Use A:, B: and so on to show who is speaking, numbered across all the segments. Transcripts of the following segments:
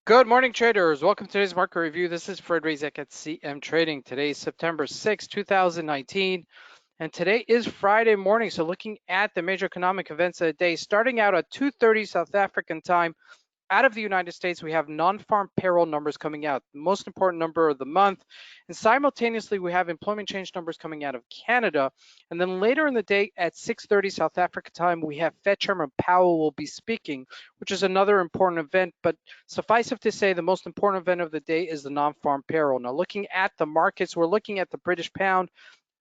A: Good morning, traders. Welcome to today's market review. This is Fred Razak at CMtrading. Today is September 6, 2019, and today is Friday morning. So looking at the major economic events of the day, starting out at 2:30 South African time, out of the United States, we have non-farm payroll numbers coming out, the most important number of the month. And simultaneously, we have employment change numbers coming out of Canada. And then later in the day at 6:30 South Africa time, we have Fed Chairman Powell will be speaking, which is another important event. But suffice it to say, the most important event of the day is the non-farm payroll. Now, looking at the markets, we're looking at the British pound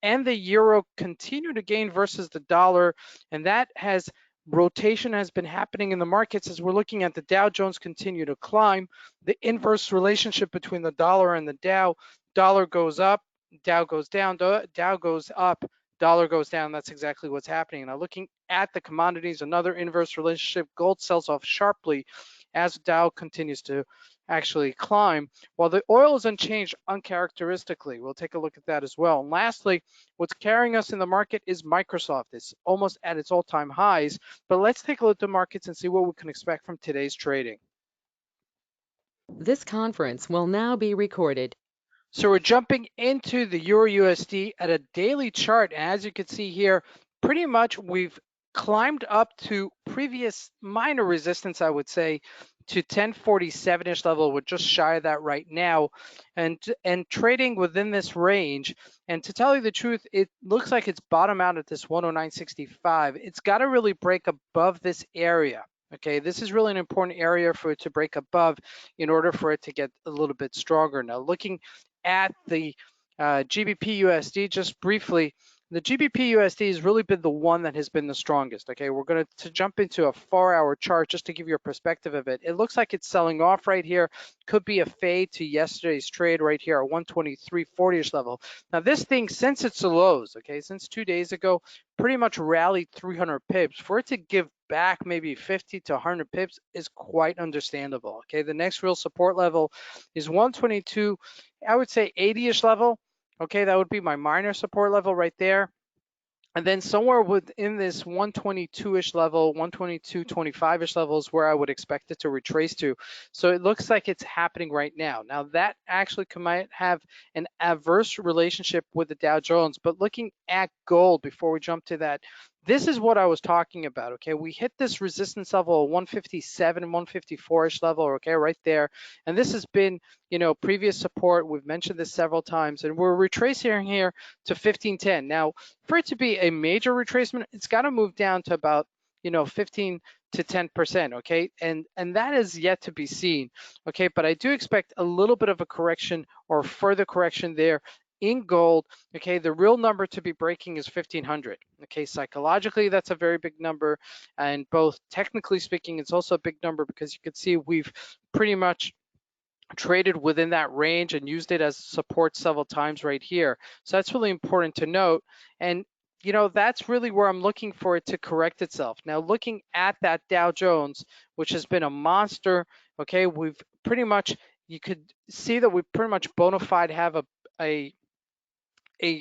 A: and the euro continue to gain versus the dollar, and that has rotation has been happening in the markets as we're looking at the Dow Jones continue to climb. The inverse relationship between the dollar and the Dow, dollar goes up, Dow goes down, Dow goes up, dollar goes down. That's exactly what's happening. Now looking at the commodities, another inverse relationship, gold sells off sharply as Dow continues to actually climb, while the oil is unchanged uncharacteristically. We'll take a look at that as well. And lastly, what's carrying us in the market is Microsoft. It's almost at its all-time highs, but let's take a look at the markets and see what we can expect from today's trading.
B: This conference will now be recorded.
A: So we're jumping into the Euro USD at a daily chart. And as you can see here, pretty much we've climbed up to previous minor resistance, I would say, to 1047-ish level. We're just shy of that right now, and trading within this range. And to tell you the truth, it looks like it's bottom out at this 109.65. It's got to really break above this area. Okay, this is really an important area for it to break above in order for it to get a little bit stronger. Now, looking at the GBP USD just briefly, the GBP USD has really been the one that has been the strongest. Okay, we're going to jump into a 4-hour chart just to give you a perspective of it. It looks like it's selling off right here. Could be a fade to yesterday's trade right here at 123.40-ish level. Now this thing, since its lows, okay, since 2 days ago, pretty much rallied 300 pips. For it to give back maybe 50 to 100 pips is quite understandable. Okay, the next real support level is 122, I would say 80-ish level. Okay, that would be my minor support level right there. And then somewhere within this 122-ish level, 122.25-ish levels where I would expect it to retrace to. So it looks like it's happening right now. Now that actually might have an adverse relationship with the Dow Jones, but looking at gold before we jump to that, this is what I was talking about. Okay, we hit this resistance level of 157, 154-ish level, okay, right there. And this has been, previous support. We've mentioned this several times, and we're retracing here to 1510. Now, for it to be a major retracement, it's got to move down to about 15 to 10%, okay, and that is yet to be seen, okay, but I do expect a little bit of a correction or further correction there in gold. Okay, the real number to be breaking is 1500. Okay, psychologically that's a very big number, and both technically speaking it's also a big number because you can see we've pretty much traded within that range and used it as support several times right here. So that's really important to note. And that's really where I'm looking for it to correct itself. Now, looking at that Dow Jones, which has been a monster, okay, we've pretty much, you could see that we pretty much bona fide have a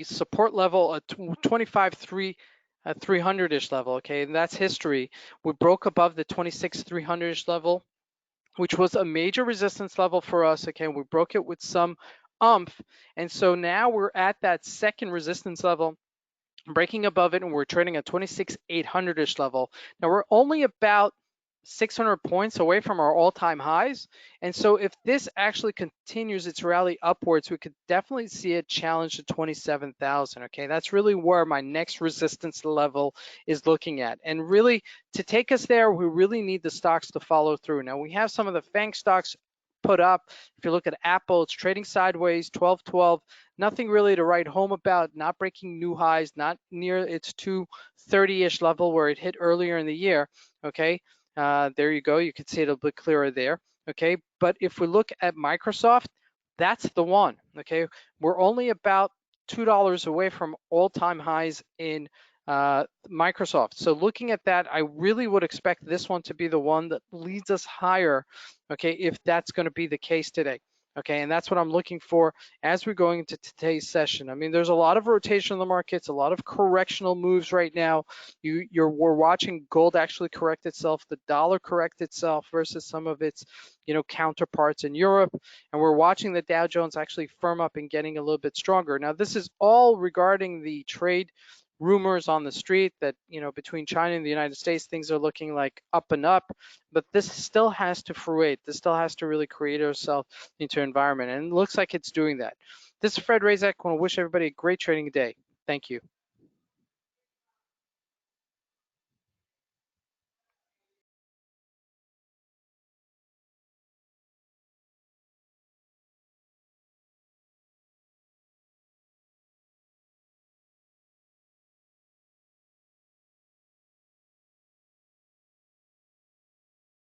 A: support level, a 25.3 300-ish level, okay, and that's history. We broke above the 26.300-ish level, which was a major resistance level for us. Okay, we broke it with some umph, and so now we're at that second resistance level, breaking above it, and we're trading at 26,800-ish level. Now we're only about 600 points away from our all-time highs, and so if this actually continues its rally upwards, we could definitely see it challenge to 27,000. Okay, that's really where my next resistance level is looking at, and really to take us there, we really need the stocks to follow through. Now we have some of the FANG stocks put up. If you look at Apple, it's trading sideways, 12.12. Nothing really to write home about, not breaking new highs, not near its 230-ish level where it hit earlier in the year. Okay, there you go. You can see it a bit clearer there. Okay, but if we look at Microsoft, that's the one. Okay, we're only about $2 away from all-time highs in Microsoft. So looking at that, I really would expect this one to be the one that leads us higher, okay, if that's going to be the case today. Okay, and that's what I'm looking for as we're going into today's session. I mean, there's a lot of rotation in the markets, a lot of correctional moves right now. We're watching gold actually correct itself, the dollar correct itself versus some of its, counterparts in Europe, and we're watching the Dow Jones actually firm up and getting a little bit stronger. Now, this is all regarding the trade rumors on the street that, between China and the United States, things are looking like up and up, but this still has to fruition. This still has to really create ourselves into environment, and it looks like it's doing that. This is Fred Razak. I want to wish everybody a great trading day. Thank you.